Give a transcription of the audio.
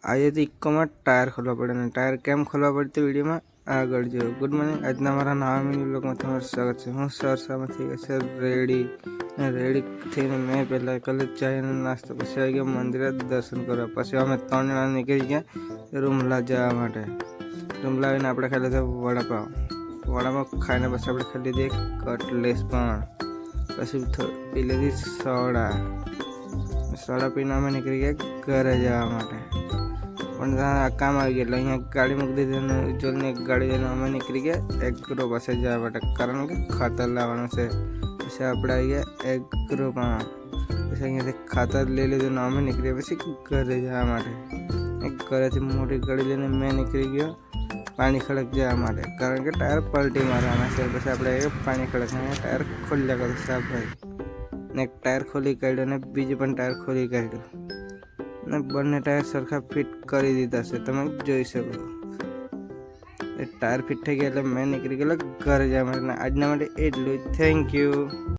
આજે તો ઇકોમાં ટાયર ખોલવા પડે ને ટાયર કેમ ખોલવા પડે તે વિડીયોમાં આગળ જો. Good morning. આજના મારા નવા મિની વ્લોગમાં તમારું સ્વાગત છે. હું સરસામાંથી સર રેડી થઈને મેં પહેલાં કલે ચાયનો નાસ્તો, પછી આવી ગયા મંદિરે દર્શન કરવા. પછી અમે 3 જણા નીકળી ગયા રૂમલા જવા માટે. રૂમલા આવીને આપણે ખાઈ લીધા વડાપાવ ખાઈને પછી આપણે ખાઈ લીધી કટલેસ પણ. પછી પી લીધી સોડા પીને અમે નીકળી ગયા ઘરે જવા માટે. પણ ત્યાં કામ આવી ગયા એટલે અહીંયા ગાડી મૂકી દીધી અને ઉજ્જવલની એક ગાડી લઈને અમે નીકળી ગયા એગ્રો પાસે જવા માટે, કારણ કે ખાતર લાવવાનું છે. પછી આપણે આવી ગયા એગ્રોમાં. પછી અહીંયાથી ખાતર લઈ લીધું ને અમે નીકળી પછી ઘરે જવા માટે. ઘરેથી મોટી ગાડી લઈને મેં નીકળી ગયો પાણી ખડક જવા માટે, કારણ કે ટાયર પલટી મારવાના છે. પછી આપણે પાણી ખડક ટાયર ખોલ્યા કર્યું સાફભાઈ ને એક ટાયર ખોલી કાઢ્યું અને બીજું પણ ટાયર ખોલી કાઢ્યું ને બંને ટાયર સરખા ફિટ કરી દીધા છે, તમે જોઈ શકો. એ ટાયર ફિટ થઈ ગયા એટલે મેં નીકળી ગયેલો ઘરે જવા માટે. આજના માટે એટલું જ. Thank you.